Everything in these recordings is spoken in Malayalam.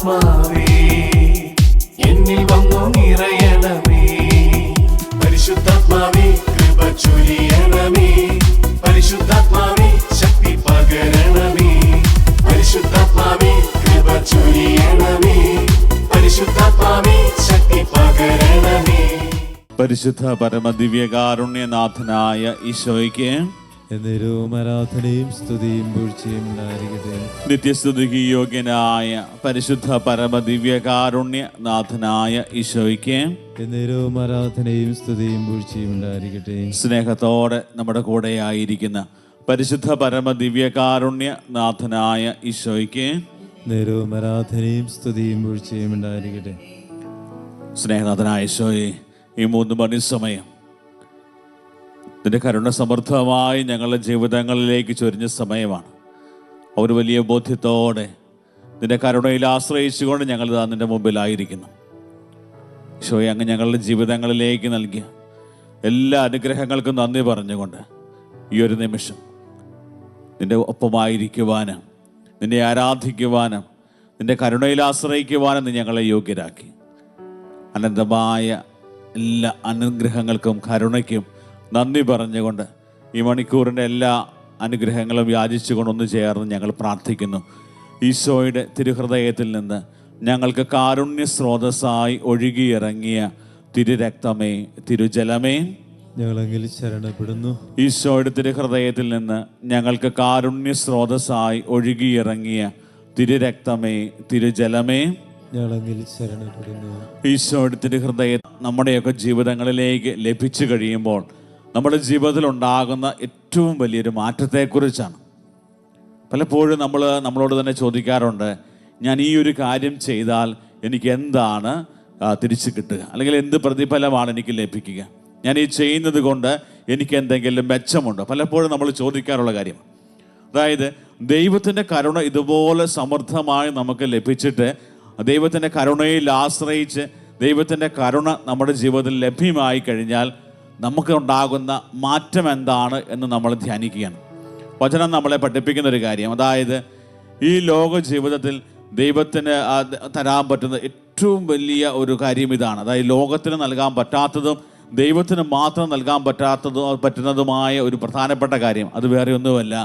പരിശുദ്ധാത്മാവേ എന്നിൽ വന്നു നിറയണമേ. പരിശുദ്ധാത്മാവേ കൃപ ചൊരിയണമേ. പരിശുദ്ധാത്മാവേ ശക്തി പകരണമേ. പരിശുദ്ധാത്മാവേ കൃപ ചൊരിയണമേ. പരിശുദ്ധാത്മാവേ ശക്തി പകരണമേ. പരിശുദ്ധ പരമദിവ്യകാരുണ്യനാഥനായ ഈശോയ്ക്ക് എന്നേരവും ആരാധനയും സ്തുതിയും വീഴ്ചയും ഉണ്ടായിരിക്കട്ടെ. നിത്യസ്തുതിക്ക് യോഗ്യനായ പരിശുദ്ധ പരമദിവ്യകാരുണ്യനാഥനായ ഈശോയ്ക്ക് എന്നേരവും ആരാധനയും സ്തുതിയും വീഴ്ചയും ഉണ്ടായിരിക്കട്ടെ. സ്നേഹത്തോടെ നമ്മുടെ കൂടെ ആയിരിക്കുന്ന പരിശുദ്ധ പരമദിവ്യകാരുണ്യനാഥനായ ഈശോയ്ക്ക് നേരവും ആരാധനയും സ്തുതിയും വീഴ്ചയും ഉണ്ടായിരിക്കട്ടെ. സ്നേഹനാഥനായ ഈശോയെ, ഈ 3 മണി സമയം നിന്റെ കരുണ സമൃദ്ധമായി ഞങ്ങളുടെ ജീവിതങ്ങളിലേക്ക് ചൊരിഞ്ഞ സമയമാണ്. ഒരു വലിയ ബോധ്യത്തോടെ നിന്റെ കരുണയിൽ ആശ്രയിച്ചുകൊണ്ട് ഞങ്ങളിതാ നിന്റെ മുമ്പിലായിരിക്കുന്നു. ഈശോയെ, അങ്ങ് ഞങ്ങളുടെ ജീവിതങ്ങളിലേക്ക് നൽകിയ എല്ലാ അനുഗ്രഹങ്ങൾക്കും നന്ദി പറഞ്ഞുകൊണ്ട് ഈ ഒരു നിമിഷം നിന്റെ ഒപ്പമായിരിക്കുവാനും നിന്നെ ആരാധിക്കുവാനും നിന്റെ കരുണയിൽ ആശ്രയിക്കുവാനും നീ ഞങ്ങളെ യോഗ്യരാക്കി. അനന്തമായ എല്ലാ അനുഗ്രഹങ്ങൾക്കും കരുണയ്ക്കും നന്ദി പറഞ്ഞുകൊണ്ട് ഈ മണിക്കൂറിൻ്റെ എല്ലാ അനുഗ്രഹങ്ങളും യാചിച്ചുകൊണ്ട് ഒന്ന് ചേർന്ന് ഞങ്ങൾ പ്രാർത്ഥിക്കുന്നു. ഈശോയുടെ തിരുഹൃദയത്തിൽ നിന്ന് ഞങ്ങൾക്ക് കാരുണ്യ സ്രോതസ്സായി ഒഴുകിയിറങ്ങിയ തിരുരക്തമേ, തിരുജലമേ, ഞങ്ങളെങ്കിൽ ശരണപ്പെടുന്നു. ഈശോയുടെ തിരുഹൃദയത്തിൽ നിന്ന് ഞങ്ങൾക്ക് കാരുണ്യ സ്രോതസ്സായി ഒഴുകിയിറങ്ങിയ തിരുരക്തമേ, തിരുജലമേ, ഞങ്ങളെങ്കിൽ ശരണപ്പെടുന്നു. ഈശോയുടെ തിരുഹൃദയം നമ്മുടെയൊക്കെ ജീവിതങ്ങളിലേക്ക് ലഭിച്ചു കഴിയുമ്പോൾ നമ്മുടെ ജീവിതത്തിൽ ഉണ്ടാകുന്ന ഏറ്റവും വലിയൊരു മാറ്റത്തെക്കുറിച്ചാണ്. പലപ്പോഴും നമ്മളോട് തന്നെ ചോദിക്കാറുണ്ട്, ഞാൻ ഈ ഒരു കാര്യം ചെയ്താൽ എനിക്ക് എന്താണ് തിരിച്ചു കിട്ടുക, അല്ലെങ്കിൽ എന്ത് പ്രതിഫലമാണ് എനിക്ക് ലഭിക്കുക, ഞാൻ ഈ ചെയ്യുന്നത് കൊണ്ട് എനിക്ക് എന്തെങ്കിലും മെച്ചമുണ്ടോ? പലപ്പോഴും നമ്മൾ ചോദിക്കാറുള്ള കാര്യമാണ്. അതായത് ദൈവത്തിൻ്റെ കരുണ ഇതുപോലെ സമൃദ്ധമായി നമുക്ക് ലഭിച്ചിട്ട് ദൈവത്തിൻ്റെ കരുണയിൽ ആശ്രയിച്ച് ദൈവത്തിൻ്റെ കരുണ നമ്മുടെ ജീവിതത്തിൽ ലഭ്യമായി കഴിഞ്ഞാൽ നമുക്ക് ഉണ്ടാകുന്ന മാറ്റം എന്താണ് എന്ന് നമ്മൾ ധ്യാനിക്കുകയാണ്. വചനം നമ്മളെ പഠിപ്പിക്കുന്ന ഒരു കാര്യം, അതായത് ഈ ലോക ജീവിതത്തിൽ ദൈവത്തിന് തരാൻ പറ്റുന്ന ഏറ്റവും വലിയ ഒരു കാര്യം ഇതാണ്. അതായത് ലോകത്തിന് നൽകാൻ പറ്റാത്തതും ദൈവത്തിന് മാത്രം നൽകാൻ പറ്റുന്നതുമായ ഒരു പ്രധാനപ്പെട്ട കാര്യം അത് വേറെ ഒന്നുമല്ല,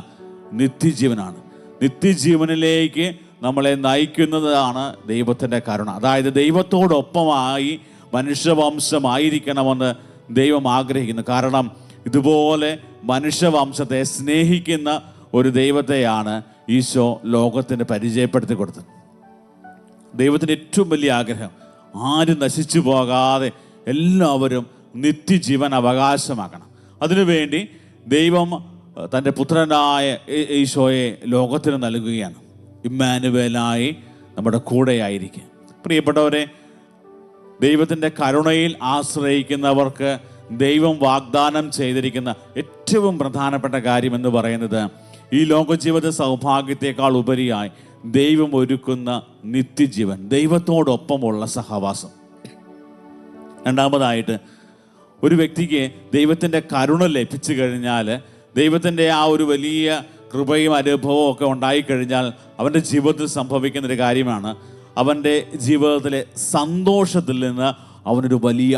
നിത്യജീവനാണ്. നിത്യജീവനിലേക്ക് നമ്മളെ നയിക്കുന്നതാണ് ദൈവത്തിൻ്റെ കരുണ. അതായത് ദൈവത്തോടൊപ്പമായി മനുഷ്യവംശമായിരിക്കണമെന്ന് ദൈവം ആഗ്രഹിക്കുന്നു. കാരണം ഇതുപോലെ മനുഷ്യവംശത്തെ സ്നേഹിക്കുന്ന ഒരു ദൈവത്തെയാണ് ഈശോ ലോകത്തിന് പരിചയപ്പെടുത്തി കൊടുത്തത്. ദൈവത്തിൻ്റെ ഏറ്റവും വലിയ ആഗ്രഹം ആരും നശിച്ചു പോകാതെ എല്ലാവരും നിത്യജീവൻ അവകാശമാക്കണം. അതിനുവേണ്ടി ദൈവം തൻ്റെ പുത്രനായ ഈശോയെ ലോകത്തിന് നൽകുകയാണ്. ഇമ്മാനുവേലായി നമ്മുടെ കൂടെയായിരിക്കുക. പ്രിയപ്പെട്ടവരെ, ദൈവത്തിൻ്റെ കരുണയിൽ ആശ്രയിക്കുന്നവർക്ക് ദൈവം വാഗ്ദാനം ചെയ്തിരിക്കുന്ന ഏറ്റവും പ്രധാനപ്പെട്ട കാര്യം എന്ന് പറയുന്നത് ഈ ലോകജീവിത സൗഭാഗ്യത്തെക്കാൾ ഉപരിയായി ദൈവം ഒരുക്കുന്ന നിത്യജീവൻ, ദൈവത്തോടൊപ്പമുള്ള സഹവാസം. രണ്ടാമതായിട്ട്, ഒരു വ്യക്തിക്ക് ദൈവത്തിൻ്റെ കരുണ ലഭിച്ചു കഴിഞ്ഞാൽ, ദൈവത്തിൻ്റെ ആ ഒരു വലിയ കൃപയും അനുഭവവും ഒക്കെ ഉണ്ടായിക്കഴിഞ്ഞാൽ അവൻ്റെ ജീവിതത്തിൽ സംഭവിക്കുന്നൊരു കാര്യമാണ്, അവൻ്റെ ജീവിതത്തിലെ സന്തോഷത്തിൽ നിന്ന് അവനൊരു വലിയ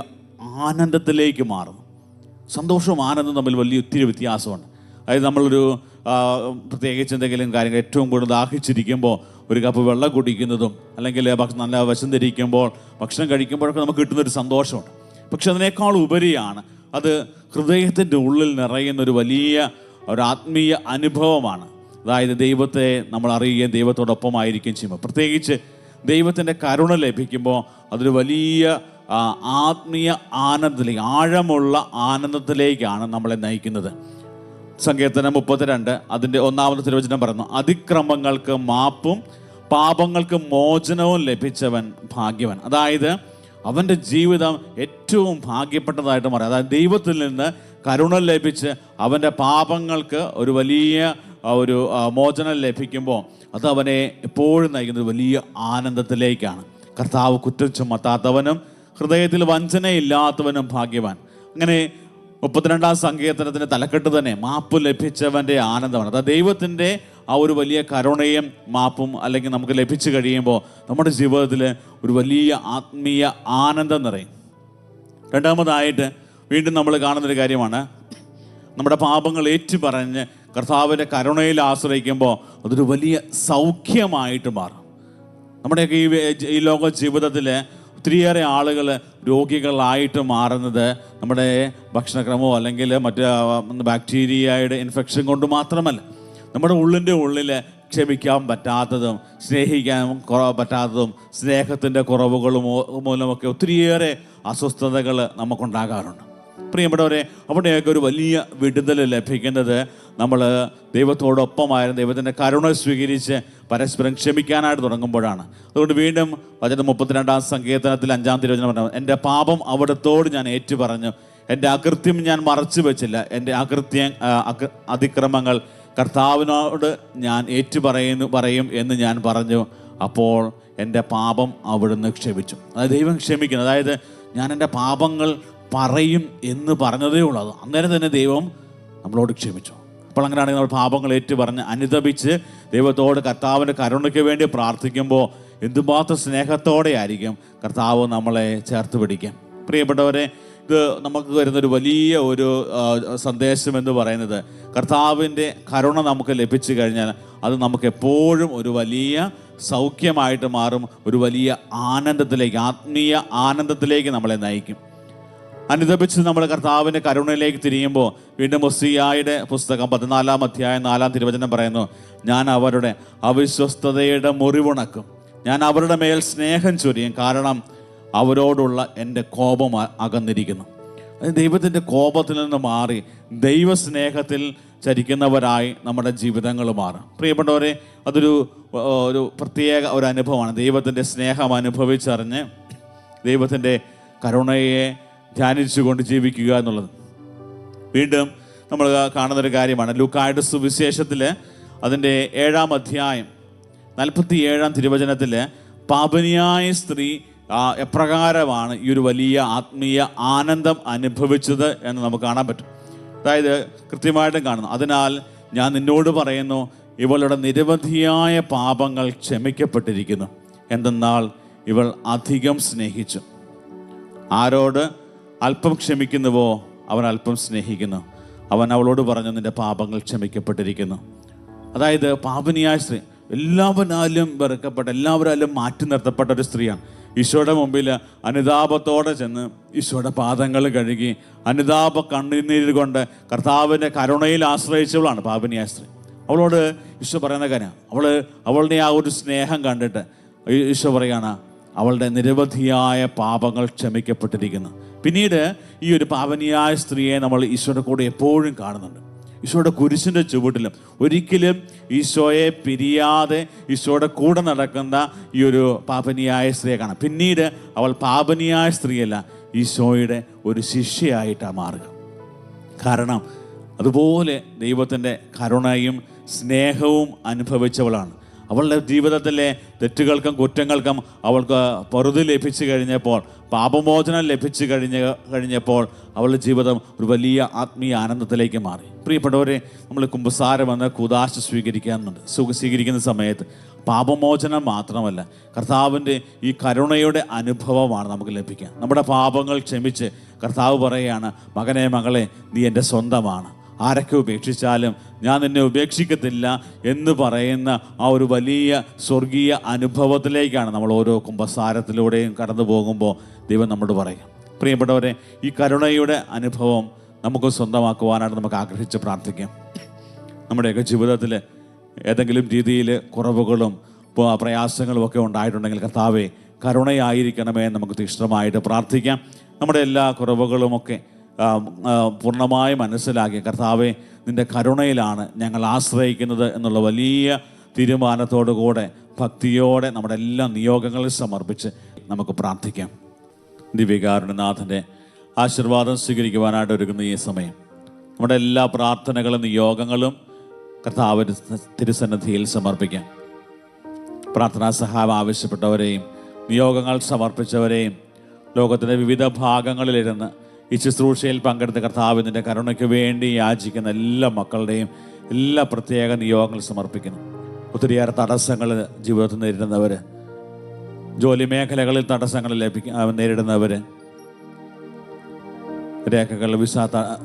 ആനന്ദത്തിലേക്ക് മാറുന്നു. സന്തോഷവും ആനന്ദവും തമ്മിൽ ഒത്തിരി വ്യത്യാസമുണ്ട്. അതായത് നമ്മളൊരു പ്രത്യേകിച്ച് എന്തെങ്കിലും കാര്യങ്ങൾ ഏറ്റവും കൂടുതൽ ദാഹിച്ചിരിക്കുമ്പോൾ ഒരു കപ്പ് വെള്ളം കുടിക്കുന്നതും, അല്ലെങ്കിൽ നല്ല വിശന്നിരിക്കുമ്പോൾ ഭക്ഷണം കഴിക്കുമ്പോഴൊക്കെ നമുക്ക് കിട്ടുന്നൊരു സന്തോഷമുണ്ട്. പക്ഷെ അതിനേക്കാൾ ഉപരിയാണ് അത് ഹൃദയത്തിൻ്റെ ഉള്ളിൽ നിറയുന്നൊരു വലിയ ഒരു ആത്മീയ അനുഭവമാണ്. അതായത് ദൈവത്തെ നമ്മൾ അറിയുകയും ദൈവത്തോടൊപ്പമായിരിക്കുകയും ചെയ്യുമ്പോൾ, പ്രത്യേകിച്ച് ദൈവത്തിൻ്റെ കരുണ ലഭിക്കുമ്പോൾ അതൊരു വലിയ ആത്മീയ ആനന്ദത്തിലേക്ക്, ആഴമുള്ള ആനന്ദത്തിലേക്കാണ് നമ്മളെ നയിക്കുന്നത്. സങ്കീർത്തനം 32 അതിൻ്റെ 1-ാമത്തെ തിരുവചനം പറയുന്നു, അതിക്രമങ്ങൾക്ക് മാപ്പും പാപങ്ങൾക്ക് മോചനവും ലഭിച്ചവൻ ഭാഗ്യവൻ. അതായത് അവൻ്റെ ജീവിതം ഏറ്റവും ഭാഗ്യപ്പെട്ടതായിട്ട് മാറി. അതായത് ദൈവത്തിൽ നിന്ന് കരുണ ലഭിച്ച് അവൻ്റെ പാപങ്ങൾക്ക് ഒരു വലിയ ഒരു മോചനം ലഭിക്കുമ്പോൾ അത് അവനെ എപ്പോഴും നയിക്കുന്നത് വലിയ ആനന്ദത്തിലേക്കാണ്. കർത്താവ് കുറ്റം ചുമത്താത്തവനും ഹൃദയത്തിൽ വഞ്ചനയില്ലാത്തവനും ഭാഗ്യവാൻ. അങ്ങനെ 32-ാം സങ്കീർത്തനത്തിൻ്റെ തലക്കെട്ട് തന്നെ മാപ്പ് ലഭിച്ചവൻ്റെ ആനന്ദമാണ്. അതായത് ദൈവത്തിൻ്റെ ആ ഒരു വലിയ കരുണയും മാപ്പും അല്ലെങ്കിൽ നമുക്ക് ലഭിച്ചു കഴിയുമ്പോൾ നമ്മുടെ ജീവിതത്തിൽ ഒരു വലിയ ആത്മീയ ആനന്ദം നിറയും. രണ്ടാമതായിട്ട് വീണ്ടും നമ്മൾ കാണുന്നൊരു കാര്യമാണ്, നമ്മുടെ പാപങ്ങൾ ഏറ്റുപറഞ്ഞ് കർത്താവിൻ്റെ കരുണയിൽ ആശ്രയിക്കുമ്പോൾ അതൊരു വലിയ സൗഖ്യമായിട്ട് മാറും. നമ്മുടെയൊക്കെ ഈ ലോക ജീവിതത്തിൽ ഒത്തിരിയേറെ ആളുകൾ രോഗികളായിട്ട് മാറുന്നത് നമ്മുടെ ഭക്ഷണക്രമമോ അല്ലെങ്കിൽ മറ്റ് ബാക്ടീരിയയുടെ ഇൻഫെക്ഷൻ കൊണ്ട് മാത്രമല്ല, നമ്മുടെ ഉള്ളിൽ ക്ഷമിക്കാൻ പറ്റാത്തതും സ്നേഹിക്കാൻ പറ്റാത്തതും സ്നേഹത്തിൻ്റെ കുറവുകളും മൂലമൊക്കെ ഒത്തിരിയേറെ അസ്വസ്ഥതകൾ നമുക്കുണ്ടാകാറുണ്ട്. പ്രിയപ്പെട്ടവരെ, അവിടെയൊക്കെ ഒരു വലിയ വിടുതൽ ലഭിക്കുന്നത് നമ്മൾ ദൈവത്തോടൊപ്പമായിരുന്നു ദൈവത്തിൻ്റെ കരുണ സ്വീകരിച്ച് പരസ്പരം ക്ഷമിക്കാനായിട്ട് തുടങ്ങുമ്പോഴാണ്. അതുകൊണ്ട് വീണ്ടും വചനം 32-ാം സങ്കീർത്തനത്തിൽ 5-ാം തിരുവചനം പറഞ്ഞു, എൻ്റെ പാപം അവിടുത്തോട് ഞാൻ ഏറ്റുപറഞ്ഞു, എൻ്റെ അകൃത്യം ഞാൻ മറച്ചു വെച്ചില്ല, എൻ്റെ അതിക്രമങ്ങൾ കർത്താവിനോട് ഞാൻ പറയും എന്ന് ഞാൻ പറഞ്ഞു, അപ്പോൾ എൻ്റെ പാപം അവിടുന്ന് ക്ഷമിച്ചു. അതായത് ദൈവം ക്ഷമിക്കുന്നു. അതായത് ഞാൻ എൻ്റെ പാപങ്ങൾ പറയും എന്ന് പറഞ്ഞതേ ഉള്ളൂ, അന്നേരം തന്നെ ദൈവം നമ്മളോട് ക്ഷമിച്ചു. അപ്പോൾ അങ്ങനെയാണെങ്കിൽ നമ്മൾ പാപങ്ങൾ ഏറ്റുപറഞ്ഞ് അനുതപിച്ച് ദൈവത്തോട് കർത്താവിൻ്റെ കരുണയ്ക്ക് വേണ്ടി പ്രാർത്ഥിക്കുമ്പോൾ എന്തുമാത്രം സ്നേഹത്തോടെ ആയിരിക്കും കർത്താവ് നമ്മളെ ചേർത്ത് പിടിക്കാം. പ്രിയപ്പെട്ടവരെ, ഇത് നമുക്ക് വരുന്നൊരു വലിയ ഒരു സന്ദേശം എന്ന് പറയുന്നത്, കർത്താവിൻ്റെ കരുണ നമുക്ക് ലഭിച്ചു കഴിഞ്ഞാൽ അത് നമുക്ക് എപ്പോഴും ഒരു വലിയ സൗഖ്യമായിട്ട് മാറും, ഒരു വലിയ ആനന്ദത്തിലേക്ക്, ആത്മീയ ആനന്ദത്തിലേക്ക് നമ്മളെ നയിക്കും. അനുദപിച്ച് നമ്മൾ കർത്താവിൻ്റെ കരുണയിലേക്ക് തിരിയുമ്പോൾ വീണ്ടും ഹോസിയായുടെ പുസ്തകം 14-ാം അധ്യായം 4-ാം തിരുവചനം പറയുന്നു, ഞാൻ അവരുടെ അവിശ്വസ്തതയുടെ മുറിവുണക്കും, ഞാൻ അവരുടെ മേൽ സ്നേഹം ചൊരിയും, കാരണം അവരോടുള്ള എൻ്റെ കോപം അകന്നിരിക്കുന്നു. ദൈവത്തിൻ്റെ കോപത്തിൽ നിന്ന് മാറി ദൈവസ്നേഹത്തിൽ ചരിക്കുന്നവരായി നമ്മുടെ ജീവിതങ്ങൾ മാറും. പ്രിയപ്പെട്ടവരെ, അതൊരു പ്രത്യേക ഒരു അനുഭവമാണ്. ദൈവത്തിൻ്റെ സ്നേഹം അനുഭവിച്ചറിഞ്ഞ് ദൈവത്തിൻ്റെ കരുണയെ ധ്യാനിച്ചുകൊണ്ട് ജീവിക്കുക എന്നുള്ളത്. വീണ്ടും നമ്മൾ കാണുന്നൊരു കാര്യമാണ് ലൂക്കായുടെ സുവിശേഷത്തിൽ അതിൻ്റെ 7-ാം അധ്യായം 47-ാം തിരുവചനത്തിൽ പാപിനിയായ സ്ത്രീ എപ്രകാരമാണ് ഈ ഒരു വലിയ ആത്മീയ ആനന്ദം അനുഭവിച്ചത് എന്ന് നമുക്ക് കാണാൻ പറ്റും. അതായത് കൃത്യമായിട്ടും കാണുന്നു, അതിനാൽ ഞാൻ നിന്നോട് പറയുന്നു, ഇവളുടെ നിരവധിയായ പാപങ്ങൾ ക്ഷമിക്കപ്പെട്ടിരിക്കുന്നു, എന്തെന്നാൽ ഇവൾ അധികം സ്നേഹിച്ചു. ആരോട് അല്പം ക്ഷമിക്കുന്നുവോ അവൻ അല്പം സ്നേഹിക്കുന്നു. അവൻ അവളോട് പറഞ്ഞു, നിന്റെ പാപങ്ങൾ ക്ഷമിക്കപ്പെട്ടിരിക്കുന്നു. അതായത് പാപിനിയായ സ്ത്രീ, എല്ലാവരാലും വെറുക്കപ്പെട്ട, എല്ലാവരാലും മാറ്റി നിർത്തപ്പെട്ട ഒരു സ്ത്രീയാണ്. ഈശോയുടെ മുമ്പിൽ അനുതാപത്തോടെ ചെന്ന് ഈശോയുടെ പാദങ്ങൾ കഴുകി അനുതാപ കണ്ണുനീര് കൊണ്ട് കർത്താവിൻ്റെ കരുണയിൽ ആശ്രയിച്ചവളാണ് പാപിനിയായ സ്ത്രീ. അവളോട് ഈശോ പറയുന്ന കാര്യം, അവളുടെ ആ ഒരു സ്നേഹം കണ്ടിട്ട് ഈശോ പറയുകയാണ്, അവളുടെ നിരവധിയായ പാപങ്ങൾ ക്ഷമിക്കപ്പെട്ടിരിക്കുന്നു. പിന്നീട് ഈ ഒരു പാപിനിയായ സ്ത്രീയെ നമ്മൾ ഈശോയുടെ കൂടെ എപ്പോഴും കാണുന്നുണ്ട്. ഈശോയുടെ കുരിശിൻ്റെ ചുവട്ടിലും ഒരിക്കലും ഈശോയെ പിരിയാതെ ഈശോയുടെ കൂടെ നടക്കുന്ന ഈ ഒരു പാപിനിയായ സ്ത്രീയെ കാണാം. പിന്നീട് അവൾ പാപിനിയായ സ്ത്രീയല്ല, ഈശോയുടെ ഒരു ശിഷ്യയായിട്ടാണ് മാറുക. കാരണം അതുപോലെ ദൈവത്തിൻ്റെ കരുണയും സ്നേഹവും അനുഭവിച്ചവളാണ്. അവളുടെ ജീവിതത്തിലെ തെറ്റുകൾക്കും കുറ്റങ്ങൾക്കും അവൾക്ക് പൊറുതി ലഭിച്ചു കഴിഞ്ഞപ്പോൾ, പാപമോചനം ലഭിച്ചു കഴിഞ്ഞപ്പോൾ അവളുടെ ജീവിതം ഒരു വലിയ ആത്മീയ ആനന്ദത്തിലേക്ക് മാറി. പ്രിയപ്പെട്ടവരെ, നമ്മൾ കുമ്പസാരം എന്ന കൂദാശ സ്വീകരിക്കുന്ന സമയത്ത് പാപമോചനം മാത്രമല്ല, കർത്താവിൻ്റെ ഈ കരുണയുടെ അനുഭവമാണ് നമുക്ക് ലഭിക്കുക. നമ്മുടെ പാപങ്ങൾ ക്ഷമിച്ച് കർത്താവ് പറയുകയാണ്, മകനെ മകളെ, നീ എൻ്റെ സ്വന്തമാണ്, ആരൊക്കെ ഉപേക്ഷിച്ചാലും ഞാൻ നിന്നെ ഉപേക്ഷിക്കത്തില്ല എന്ന് പറയുന്ന ആ ഒരു വലിയ സ്വർഗീയ അനുഭവത്തിലേക്കാണ് നമ്മൾ ഓരോ കുമ്പസാരത്തിലൂടെയും കടന്നു പോകുമ്പോൾ ദൈവം നമ്മോട് പറയും. പ്രിയപ്പെട്ടവരെ, ഈ കരുണയുടെ അനുഭവം നമുക്ക് സ്വന്തമാക്കുവാനായിട്ട് നമുക്ക് ആഗ്രഹിച്ച് പ്രാർത്ഥിക്കാം. നമ്മുടെയൊക്കെ ജീവിതത്തിൽ ഏതെങ്കിലും രീതിയിൽ കുറവുകളും പ്രയാസങ്ങളും ഒക്കെ ഉണ്ടായിട്ടുണ്ടെങ്കിൽ കർത്താവേ കരുണയായിരിക്കണമേ നമുക്ക് തീക്ഷ്ണമായിട്ട് പ്രാർത്ഥിക്കാം. നമ്മുടെ എല്ലാ കുറവുകളുമൊക്കെ പൂർണ്ണമായി മനസ്സിലാക്കി, കർത്താവെ നിൻ്റെ കരുണയിലാണ് ഞങ്ങൾ ആശ്രയിക്കുന്നത് എന്നുള്ള വലിയ തീരുമാനത്തോടുകൂടെ ഭക്തിയോടെ നമ്മുടെ എല്ലാ നിയോഗങ്ങളും സമർപ്പിച്ച് നമുക്ക് പ്രാർത്ഥിക്കാം. ദിവ്യകാരുണ്യനാഥൻ്റെ ആശീർവാദം സ്വീകരിക്കുവാനായിട്ട് ഒരുങ്ങുന്ന ഈ സമയം നമ്മുടെ എല്ലാ പ്രാർത്ഥനകളും നിയോഗങ്ങളും കർത്താവിൻ്റെ തിരുസന്നിധിയിൽ സമർപ്പിക്കാം. പ്രാർത്ഥനാ സഹായം ആവശ്യപ്പെട്ടവരെയും നിയോഗങ്ങൾ സമർപ്പിച്ചവരെയും ലോകത്തിൻ്റെ വിവിധ ഭാഗങ്ങളിലിരുന്ന് ഈ ശുശ്രൂഷയിൽ പങ്കെടുത്ത കർത്താവ് നിൻ്റെ കരുണയ്ക്ക് വേണ്ടി യാചിക്കുന്ന എല്ലാ മക്കളുടെയും എല്ലാ പ്രത്യേക നിയോഗങ്ങൾ സമർപ്പിക്കുന്നു. ഒത്തിരിയേറെ തടസ്സങ്ങൾ ജീവിതത്തിൽ നേരിടുന്നവർ, ജോലി മേഖലകളിൽ തടസ്സങ്ങൾ നേരിടുന്നവർ, രേഖകൾ വിസ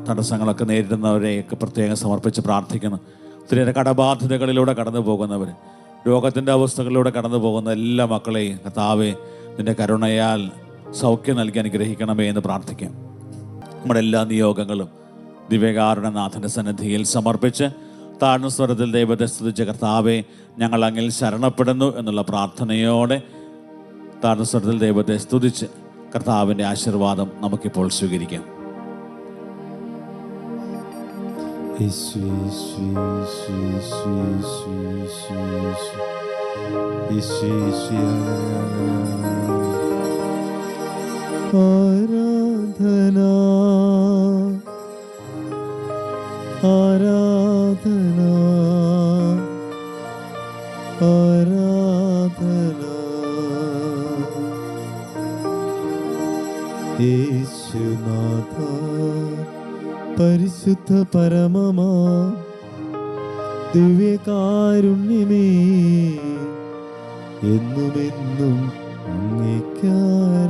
തടസ്സങ്ങളൊക്കെ നേരിടുന്നവരെയൊക്കെ പ്രത്യേകം സമർപ്പിച്ച് പ്രാർത്ഥിക്കുന്നു. ഒത്തിരിയേറെ കടബാധ്യതകളിലൂടെ കടന്നു പോകുന്നവർ, രോഗത്തിൻ്റെ അവസ്ഥകളിലൂടെ കടന്നു പോകുന്ന എല്ലാ മക്കളെയും കർത്താവേ നിൻ്റെ കരുണയാൽ സൗഖ്യം നൽകി അനുഗ്രഹിക്കണമേ എന്ന് പ്രാർത്ഥിക്കാം. നമ്മുടെ എല്ലാ നിയോഗങ്ങളും ദിവ്യകാരുണ്യനാഥൻ്റെ സന്നിധിയിൽ സമർപ്പിച്ച് താഴ്ന്ന സ്വരത്തിൽ ദൈവത്തെ സ്തുതിച്ച് കർത്താവേ ഞങ്ങൾ അങ്ങിൽ ശരണപ്പെടുന്നു എന്നുള്ള പ്രാർത്ഥനയോടെ താഴ്ന്ന സ്വരത്തിൽ ദൈവത്തെ സ്തുതിച്ച് കർത്താവിൻ്റെ ആശീർവാദം നമുക്കിപ്പോൾ സ്വീകരിക്കാം. ആരാധന ആരാധന ആരാധന യേശുനാഥ പരിശുദ്ധ പരമമാ ദിവ്യകാരുണ്യമേ എന്നുമെന്നും അങ്ങേയ്ക്കാരാധന.